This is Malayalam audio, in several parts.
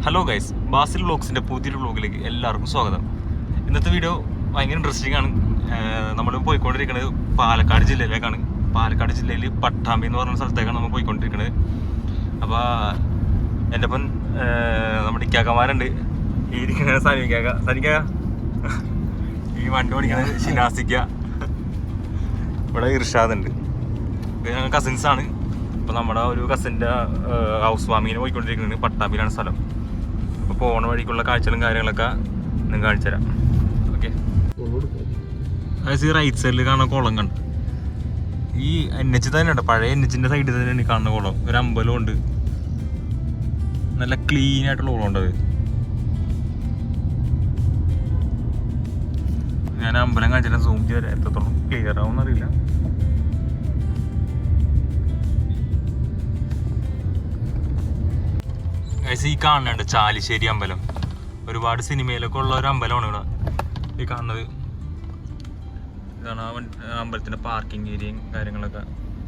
ഹലോ ഗൈസ്, ബാസിൽ വ്ളോഗ്സിൻ്റെ പുതിയൊരു വ്ളോഗിലേക്ക് എല്ലാവർക്കും സ്വാഗതം. ഇന്നത്തെ വീഡിയോ ഭയങ്കര ഇൻട്രസ്റ്റിംഗ് ആണ്. നമ്മൾ പോയിക്കൊണ്ടിരിക്കുന്നത് പാലക്കാട് ജില്ലയിലേക്കാണ്. പാലക്കാട് ജില്ലയിൽ പട്ടാമ്പി എന്ന് പറഞ്ഞ സ്ഥലത്തേക്കാണ് നമ്മൾ പോയിക്കൊണ്ടിരിക്കുന്നത്. അപ്പോൾ എൻ്റെ ഒപ്പം നമ്മുടെ ഇക്കാക്കന്മാരുണ്ട്. ഈ സനിക്കാക്ക ഈ വണ്ടി ഓടിക്കുന്നത് ഷിനാസിക്ക, ഇവിടെ ഇർഷാദ് ഉണ്ട്. ഞങ്ങൾ കസിൻസാണ്. അപ്പോൾ നമ്മുടെ ഒരു കസിൻ്റെ ഹൗസ് വാമിങ്ങിന് പോയിക്കൊണ്ടിരിക്കുന്നത് പട്ടാമ്പിയിലാണ് സ്ഥലം. അപ്പോൾ പോണ വഴിക്കുള്ള കാഴ്ചകളും കാര്യങ്ങളൊക്കെ നിങ്ങൾക്ക് കാണിച്ചു തരാം. ഓക്കെ, ഈ റൈറ്റ് സൈഡിൽ കാണുന്ന കുളം കണ്ട് ഈ NH തന്നെ ഉണ്ട്. പഴയ NHൻ്റെ സൈഡിൽ തന്നെയാണ് കാണുന്ന കുളം. ഒരു അമ്പലം ഉണ്ട്, നല്ല ക്ലീൻ ആയിട്ടുള്ള കുളം ഉണ്ട്. അത് ഞാൻ അമ്പലം കാണിച്ചിട്ട് സൂം ചെയ്ത് തരാം, എത്രത്തോളം ക്ലിയർ ആവുമെന്നറിയില്ല. ഈ കാണുന്നുണ്ട് ചാലിശ്ശേരി അമ്പലം. ഒരുപാട് സിനിമയിലൊക്കെ ഉള്ള ഒരു അമ്പലമാണ് ഇവിടെ ഈ കാണുന്നത്. ഇതാണ് അമ്പലത്തിൻ്റെ പാർക്കിംഗ് ഏരിയയും കാര്യങ്ങളൊക്കെ.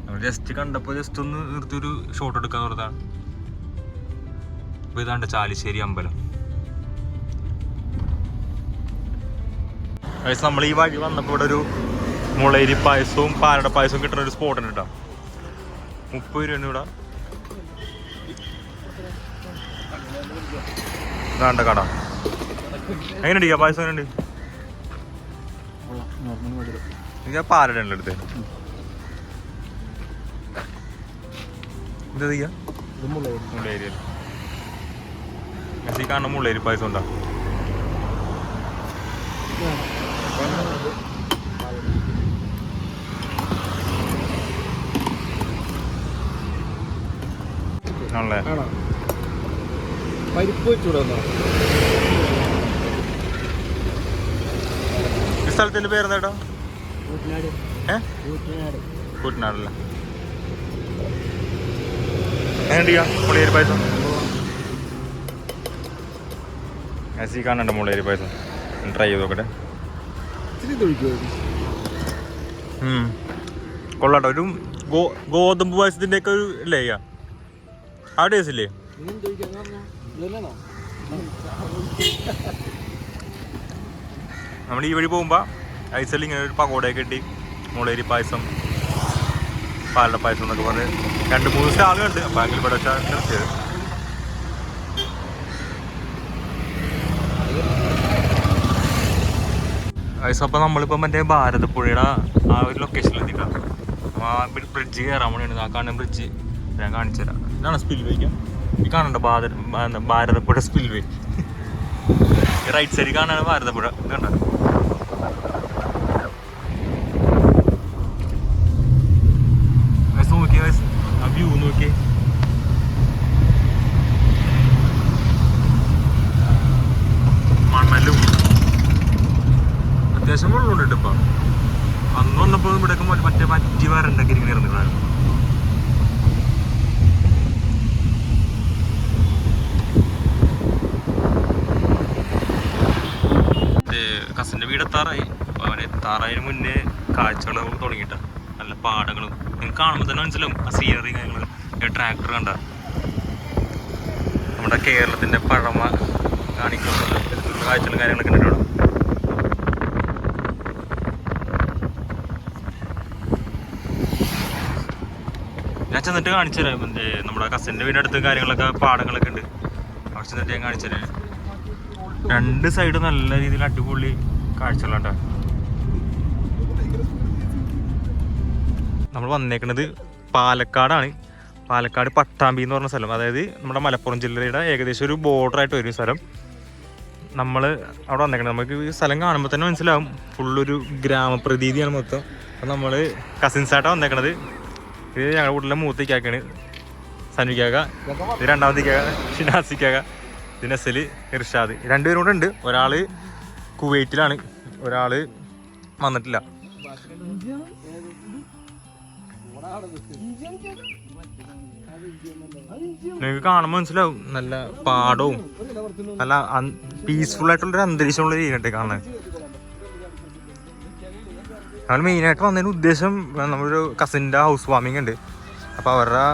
നമ്മൾ ജസ്റ്റ് കണ്ടപ്പോൾ ജസ്റ്റ് ഒന്ന് നിർത്തിയൊരു ഷോട്ട് എടുക്കാൻ പറഞ്ഞതാണ്. അപ്പോൾ ഇതാണ്ട് ചാലിശ്ശേരി അമ്പലം. നമ്മൾ ഈ വഴി വന്നപ്പോൾ ഇവിടെ ഒരു മുളയരി പായസവും പാലട പായസവും കിട്ടുന്ന ഒരു സ്പോട്ട് ഉണ്ട് കേട്ടോ. 30 രൂപയാണ് ഇവിടെ. ഇതാണ്ട കട. എങ്ങനെയുണ്ട് ഈ പായസം? എങ്ങനെയുണ്ട്? എനിക്ക് പാലട ഉണ്ട് എടുത്ത്. എന്താ ചെയ്യാ? മുള്ളേരി കാണുന്ന മുള്ളേരി പായസം ഉണ്ടോ? ആണല്ലേ? ഈ സ്ഥലത്തിന്റെ പേരെന്താ കേട്ടോ? കൂട്ടനാടല്ലേ? എങ്ങനെയാ മുളേരി പായസം? കാണണ്ട മുളേരി പായസം ട്രൈ ചെയ്ത് നോക്കട്ടെ. കൊള്ളാട്ടോ. ഒരു ഗോതമ്പ് പായസത്തിന്റെ ഒക്കെ ഒരു ഇല്ലേ ആ ടേസ്റ്റ് ഇല്ലേ? നമ്മൾ ഈ വഴി പോകുമ്പോൾ ഐസൽ ഇങ്ങനെ ഒരു പകോടയൊക്കെ കിട്ടി മുളേരി പായസം പാലട പായസം എന്നൊക്കെ പറഞ്ഞ് 2-3 സ്റ്റാളുകളുണ്ട്. അപ്പോൾ അങ്ങനെ ഇവിടെ വെച്ചാൽ നിർത്തിയത്. അപ്പോൾ നമ്മളിപ്പോൾ മറ്റേ ഭാരതപ്പുഴയുടെ ആ ഒരു ലൊക്കേഷനിൽ എത്തിക്കാം. ആ ബ്രിഡ്ജ് കയറാൻ വേണ്ടിയാണ്. ആ കാണുന്ന ബ്രിഡ്ജ് ഞാൻ കാണിച്ചു തരാം. ഇതാണ് സ്പിൽ വേക്കാം. ഈ കാണണ്ട ഭാരതപ്പുഴ സ്പിൽ വേ. റൈറ്റ് സൈഡിൽ കാണാണ് ഭാരതപ്പുഴ. കണ്ട നോക്കിയേ, ആ വ്യൂ നോക്കിയേ. മണലും അത്യാവശ്യം വെള്ളമുണ്ട് ഇപ്പം. അന്ന് വന്നപ്പോൾ ഇവിടെയൊക്കെ മറ്റേ പറ്റി വരണ്ടൊക്കെ ഇങ്ങനെ ഇരുന്നിട്ടായിരുന്നു. കസിൻ്റെ വീട് എത്താറായി. അവൻ എത്താറായതിന് മുന്നേ കാഴ്ചകൾ തുടങ്ങിയിട്ട നല്ല പാടങ്ങളും നിങ്ങൾക്ക് കാണുമ്പോൾ തന്നെ മനസ്സിലാവും. ആ സീനറി കാര്യങ്ങൾ. ട്രാക്ടർ കണ്ട നമ്മുടെ കേരളത്തിൻ്റെ പഴമ കാണിക്കുന്ന കാഴ്ചകളും കാര്യങ്ങളൊക്കെ ഉണ്ട് ഇവിടെ. ഞാൻ ചെന്നിട്ട് കാണിച്ചു തരാം. നമ്മുടെ കസിൻ്റെ വീടിനടുത്ത് കാര്യങ്ങളൊക്കെ പാടങ്ങളൊക്കെ ഉണ്ട്. അവിടെ ചെന്നിട്ട് ഞാൻ കാണിച്ചു തരാം. 2 സൈഡ് നല്ല രീതിയിൽ അടിപൊളി കാഴ്ചകളുണ്ട്. നമ്മൾ വന്നേക്കുന്നത് പാലക്കാടാണ്. പാലക്കാട് പട്ടാമ്പി എന്ന് പറഞ്ഞ സ്ഥലം. അതായത് നമ്മുടെ മലപ്പുറം ജില്ലയുടെ ഏകദേശം ഒരു ബോർഡറായിട്ട് വരും സ്ഥലം. നമ്മൾ അവിടെ വന്നേക്കുന്നത്. നമുക്ക് ഈ സ്ഥലം കാണുമ്പോൾ തന്നെ മനസ്സിലാവും ഫുള്ളൊരു ഗ്രാമപ്രതീതിയാണ് മൊത്തം. അപ്പം നമ്മൾ കസിൻസായിട്ടാണ് വന്നേക്കണത്. ഇത് ഞങ്ങളുടെ വീട്ടിലെ മൂത്തേക്കാക്കാണ് സനുക്കാക്ക. ഇത് രണ്ടാമത്തേക്കാക്ക ഷിനാസിക്കാക്ക. ഇത് നസൽ, ഇർഷാദ്. 2 പേരും കൂടെ ഉണ്ട്. ഒരാൾ കുവൈറ്റിലാണ്, ഒരാൾ വന്നിട്ടില്ല. നിങ്ങൾക്ക് കാണുമ്പോൾ മനസ്സിലാവും നല്ല പാടവും നല്ല പീസ്ഫുൾ ആയിട്ടുള്ളൊരു അന്തരീക്ഷമുള്ള രീതിയിലുണ്ട് കാണാൻ. ഞങ്ങൾ മെയിനായിട്ട് വന്നതിന് ഉദ്ദേശം നമ്മളൊരു കസിൻ്റെ ഹൗസ് വാമിങ് ഉണ്ട്. അപ്പോൾ അവരുടെ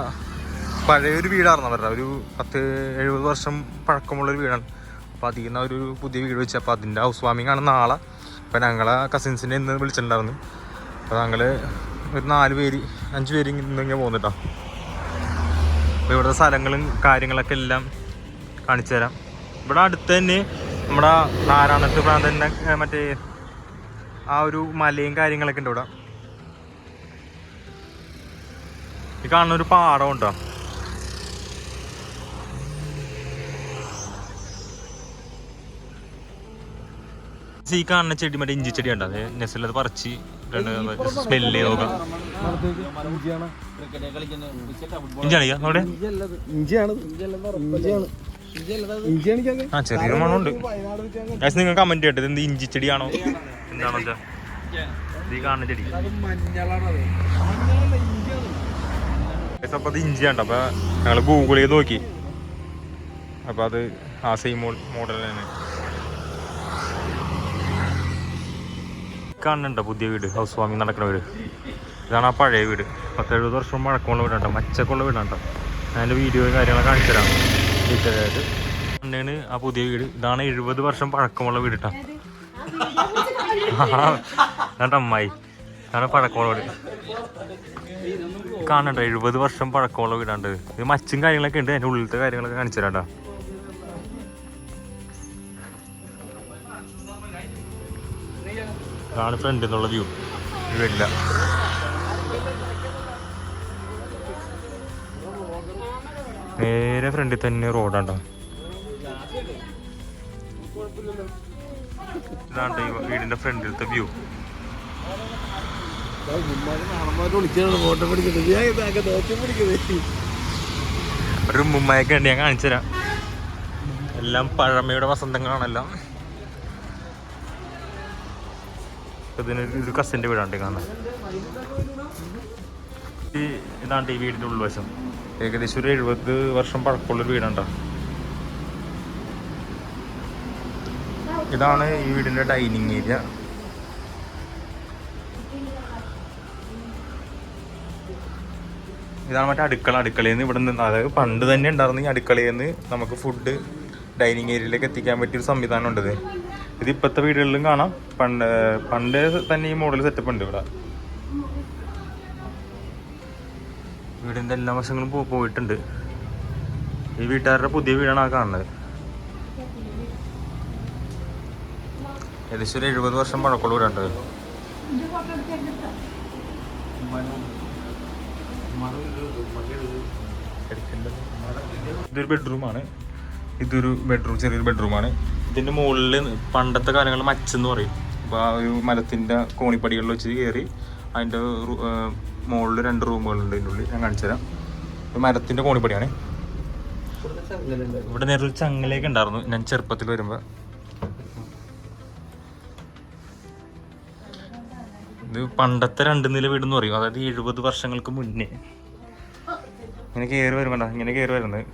പഴയൊരു വീടായിരുന്നു അവരുടെ, ഒരു 10-70 വർഷം പഴക്കമുള്ളൊരു വീടാണ്. അപ്പോൾ അതിൽ നിന്ന് ഒരു പുതിയ വീട് വെച്ച്, അപ്പോൾ അതിൻ്റെ ഹൗസ് വാമിംഗ് ആണ് നാളെ. അപ്പോൾ ഞങ്ങളെ കസിൻസിനെ ഇന്ന് വിളിച്ചിട്ടുണ്ടായിരുന്നു. അപ്പോൾ ഞങ്ങൾ ഒരു 5 പേര് ഇന്നിങ്ങനെ പോകുന്നുട്ടോ. അപ്പോൾ ഇവിടുത്തെ സ്ഥലങ്ങളും കാര്യങ്ങളൊക്കെ എല്ലാം കാണിച്ചു തരാം. ഇവിടെ അടുത്ത് തന്നെ നമ്മുടെ നാരായണത്ത് പ്രാന്തൻ്റെ മറ്റേ ആ ഒരു മലയും കാര്യങ്ങളൊക്കെ ഉണ്ട് ഇവിടെ. ഈ കാണുന്ന ഒരു പാടം ഉണ്ടോ, ഈ കാണുന്ന ചെടി മറ്റേ ഇഞ്ചി ചെടി ഉണ്ടോ, അത് നെസിലത് പറിച്ച് സ്മെല്ല് നോക്കാം. ഇഞ്ചിയാണ് അവിടെ ആ ചെറിയൊരു മണമുണ്ട്. നിങ്ങൾ കമന്റ് ചെയ്യട്ടെ, എന്ത് ഇഞ്ചി ചെടിയാണോ എന്താണോ ഇത് കാണുന്ന ചെടി. അപ്പൊ അത് ഇഞ്ചിയാണ്ടോ. അപ്പൊ ഞങ്ങൾ ഗൂഗിൾ ചെയ്ത് നോക്കി, അപ്പൊ അത് ആ സെയിം മോഡൽ തന്നെ കാണുന്നുണ്ടോ. പുതിയ വീട്, ഹൗസ് വാമിംഗ് നടക്കുന്ന വീട്. ഇതാണ് ആ പഴയ വീട്. 10-70 വർഷം പഴക്കമുള്ള വീടാണ്ടോ, മച്ചക്കുള്ള വീടാണ്ടോ. അതിൻ്റെ വീഡിയോ കാര്യങ്ങളൊക്കെ കാണിച്ചു തരാം ഡീറ്റെയിലായിട്ട്. തന്നെയാണ് ആ പുതിയ വീട്. ഇതാണ് 70 വർഷം പഴക്കമുള്ള വീട് കേട്ടോ. അതാണ്ട് അമ്മായി, ഇതാണ് പഴക്കമുള്ള വീട്. കാണണ്ടോ, 70 വർഷം പഴക്കമുള്ള വീടാണ്ട്. ഇത് മച്ചും കാര്യങ്ങളൊക്കെ ഉണ്ട്, അതിൻ്റെ ഉള്ളിലത്തെ കാര്യങ്ങളൊക്കെ കാണിച്ചു തരാം കേട്ടോ. ഇതാണ് ഫ്രണ്ടിൽ നിന്നുള്ള വ്യൂ. വീടില്ല നേരെ ഫ്രണ്ടിൽ തന്നെ റോഡാണ്ടോ. ഇതാണ് ഈ വീടിന്റെ ഫ്രണ്ടിലത്തെ വ്യൂ. ഒരു ഉമ്മുമ്മയൊക്കെ ഉണ്ട്, ഞാൻ കാണിച്ചു തരാം. എല്ലാം പഴമയുടെ വസന്തങ്ങളാണെല്ലാം. ഇതിനൊരു കസിൻ്റെ വീടാണ്ട് കാണാൻ. ഇതാണ്ട് ഈ വീടിൻ്റെ ഉൾവശം. ഏകദേശം ഒരു 70 വർഷം പഴക്കമുള്ളൊരു വീടുണ്ടോ. ഇതാണ് ഈ വീടിൻ്റെ ഡൈനിങ് ഏരിയ. ഇതാണ് മറ്റേ അടുക്കളയിൽ നിന്ന് ഇവിടെ നിന്ന്, അതായത് പണ്ട് തന്നെ ഉണ്ടായിരുന്നു ഈ അടുക്കളയിൽ നിന്ന് നമുക്ക് ഫുഡ് ഡൈനിങ് ഏരിയയിലേക്ക് എത്തിക്കാൻ പറ്റിയൊരു സംവിധാനം ഉണ്ടത്. ഇത് ഇപ്പോഴത്തെ വീടുകളിലും കാണാം. പണ്ട് തന്നെ ഈ മോഡൽ സെറ്റപ്പ് ഉണ്ട് ഇവിടെ. വീടിൻ്റെ എല്ലാ വശങ്ങളും പോയിട്ടുണ്ട്. ഈ വീട്ടുകാരുടെ പുതിയ വീടാണ് ആ കാണുന്നത്. ഏകദേശം ഒരു 70 വർഷം പഴക്കമുള്ള വീടുണ്ട്. ഇതൊരു ബെഡ്റൂമാണ്. ചെറിയൊരു ബെഡ്റൂമാണ്. ഇതിൻ്റെ മുകളിൽ പണ്ടത്തെ കാര്യങ്ങൾ മച്ചെന്ന് പറയും. അപ്പോൾ ആ ഒരു മരത്തിൻ്റെ കോണിപ്പടികളിൽ വെച്ച് കയറി അതിൻ്റെ മുകളിൽ 2 റൂമുകളുണ്ട്. ഇതിൻ്റെ ഉള്ളിൽ ഞാൻ കാണിച്ചു തരാം. മരത്തിൻ്റെ കോണിപ്പടിയാണ്. ഇവിടെ നേരെ ഒരു ചങ്ങലയൊക്കെ ഉണ്ടായിരുന്നു ഞാൻ ചെറുപ്പത്തിൽ വരുമ്പോൾ. ഇത് പണ്ടത്തെ 2 നില വീടെന്ന് പറയും. അതായത് 70 വർഷങ്ങൾക്ക് മുന്നേ ഇങ്ങനെ കയറി വരുമ്പോണ്ട, ഇങ്ങനെ കയറി വരുന്നത്.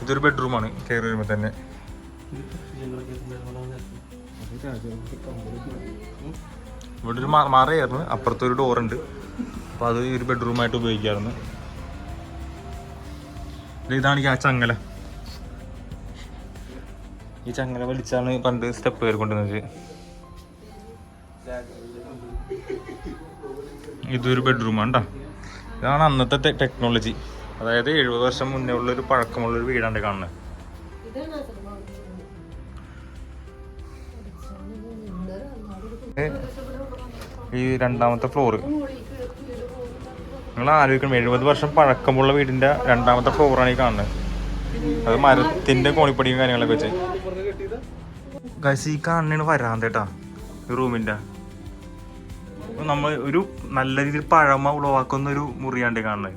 ഇതൊരു ബെഡ്റൂമാണ്. കയറി വരുമ്പോൾ തന്നെ ഇവിടെ ഒരു മറയായിരുന്നു, അപ്പുറത്തൊരു ഡോറുണ്ട്. അപ്പോൾ അത് ഒരു ബെഡ്റൂമായിട്ട് ഉപയോഗിക്കാറുണ്ട്. ഇതാണ് ആ ചങ്ങല. ഈ ചങ്ങല വലിച്ചാണ് പണ്ട് സ്റ്റെപ്പ് കയറി കൊണ്ടുവന്നത്. ഇതൊരു ബെഡ്റൂമാണ് കേട്ടോ. ഇതാണ് അന്നത്തെ ടെക്നോളജി. അതായത് 70 വർഷം മുന്നേ ഉള്ളൊരു പഴക്കമുള്ളൊരു വീടാണ് കാണുന്നത്. ഈ 2ാമത്തെ ഫ്ലോറ് നിങ്ങൾ ആലോചിക്കണം. 70 വർഷം പഴക്കമുള്ള വീടിൻ്റെ 2ാമത്തെ ഫ്ലോറാണ് ഈ കാണുന്നത്. അത് മരത്തിൻ്റെ കോണിപ്പടിയും കാര്യങ്ങളൊക്കെ വെച്ച്. ഗൈസ്, ഈ കാണുന്നതാണ് വരാന്ത കേട്ടോ, ഈ റൂമിൻ്റെ. നമ്മൾ ഒരു നല്ല രീതിയിൽ പഴമ ഉളവാക്കുന്ന ഒരു മുറിയാണ്ട് കാണുന്നത്.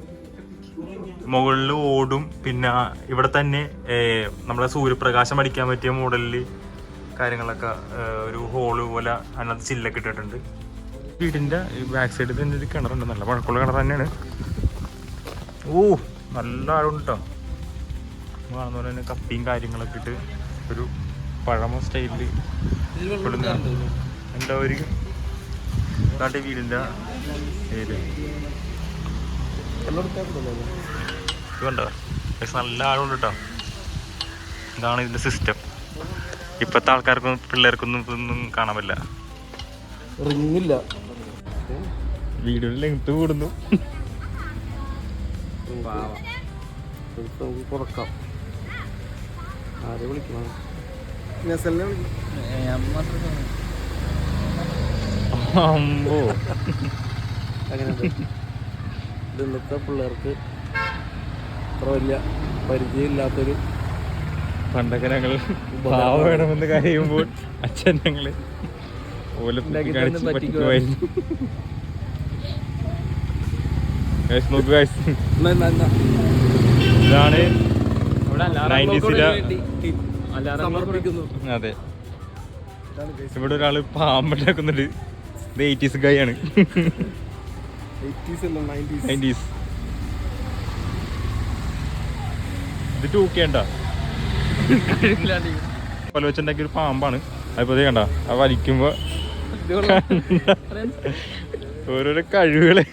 മുകളിൽ ഓടും, പിന്നെ ഇവിടെ തന്നെ നമ്മുടെ സൂര്യപ്രകാശം അടിക്കാൻ പറ്റിയ മോഡലിൽ കാര്യങ്ങളൊക്കെ ഒരു ഹോള് പോലെ അതിനകത്ത് ചില്ലൊക്കെ ഇട്ടിട്ടുണ്ട്. വീടിൻ്റെ ബാക്ക് സൈഡിൽ തന്നെ ഒരു കിണറുണ്ട്. നല്ല പഴക്കമുള്ള കിണർ തന്നെയാണ്. ഓ, നല്ല ആഴമുണ്ട് കേട്ടോ. കാണുന്ന പോലെ തന്നെ കപ്പിയും കാര്യങ്ങളൊക്കെ ഇട്ട് ഒരു പഴമ സ്റ്റൈലിൽ എന്താ ഒരു നാട്ടിൽ വീടിൻ്റെ ഏരിയ. കണ്ടോ നല്ല ആളുണ്ട് കേട്ടോ. ഇതാണ് ഇതിൻ്റെ സിസ്റ്റം. ഇപ്പോഴത്തെ ആൾക്കാർക്കൊന്നും പിള്ളേർക്കൊന്നും ഇതൊന്നും കാണാൻ പറ്റില്ല. റിങ്ങില്ല, വീഡിയോയിൽ ലെങ്ത് കൂടുന്നു. കുറക്കാം. ആരെ വിളിക്കണം? അമ്പോ അങ്ങനെ ഇന്നത്തെ പിള്ളേർക്ക് അത്ര വലിയ പരിചയമില്ലാത്തൊരു. പണ്ടൊക്കെ ഞങ്ങൾ പാവ വേണമെന്ന് കരയുമ്പോൾ അച്ഛൻ ഞങ്ങള് പറ്റിക്കുമായിരുന്നു. നോക്ക് ഗൈസ്, ഇതാണ് 90s-ലെ. അതെ, ഇവിടെ ഒരാള് പാമ്പുണ്ടാക്കുന്നുണ്ട്. ഇത് 80s ഗൈ ആണ്. 90s. ഇത് 2K ഉണ്ടോ? പല വെച്ചുണ്ടാക്കിയ ഒരു പാമ്പാണ്. അതിപ്പോ കണ്ട ആ വലിക്കുമ്പോ ഓരോരോ കഴിവുകള്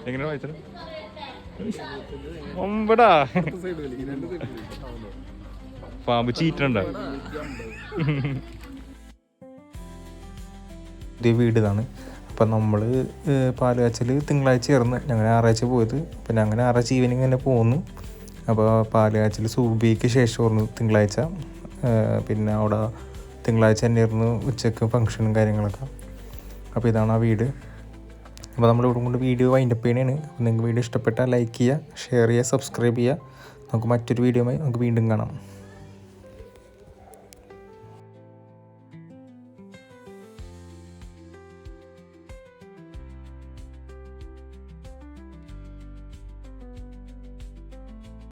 എങ്ങനെ വായിച്ചത് ഒമ്പടാ. പാമ്പ് ചീറ്റുണ്ടോ? പുതിയ വീട് ഇതാണ്. അപ്പം നമ്മൾ പാലുകാച്ചൽ തിങ്കളാഴ്ച ആയിരുന്നു, ഞങ്ങൾ ഞായറാഴ്ച പോയത്. പിന്നെ അങ്ങനെ ഞായറാഴ്ച ഈവനിങ് തന്നെ പോന്നു. അപ്പോൾ പാലുകാച്ചൽ സൂബിക്ക് ശേഷമായിരുന്നു തിങ്കളാഴ്ച. പിന്നെ അവിടെ തിങ്കളാഴ്ച തന്നെയായിരുന്നു ഉച്ചക്ക് ഫംഗ്ഷനും കാര്യങ്ങളൊക്കെ. അപ്പോൾ ഇതാണ് ആ വീട്. അപ്പോൾ നമ്മൾ ഇവിടെ കൊണ്ട് വീഡിയോ വൈൻഡപ്പ് ചെയ്യണതാണ്. അപ്പോൾ നിങ്ങൾക്ക് വീഡിയോ ഇഷ്ടപ്പെട്ടാൽ ലൈക്ക് ചെയ്യുക, ഷെയർ ചെയ്യുക, സബ്സ്ക്രൈബ് ചെയ്യുക. നമുക്ക് മറ്റൊരു വീഡിയോയുമായി നമുക്ക് വീണ്ടും കാണാം.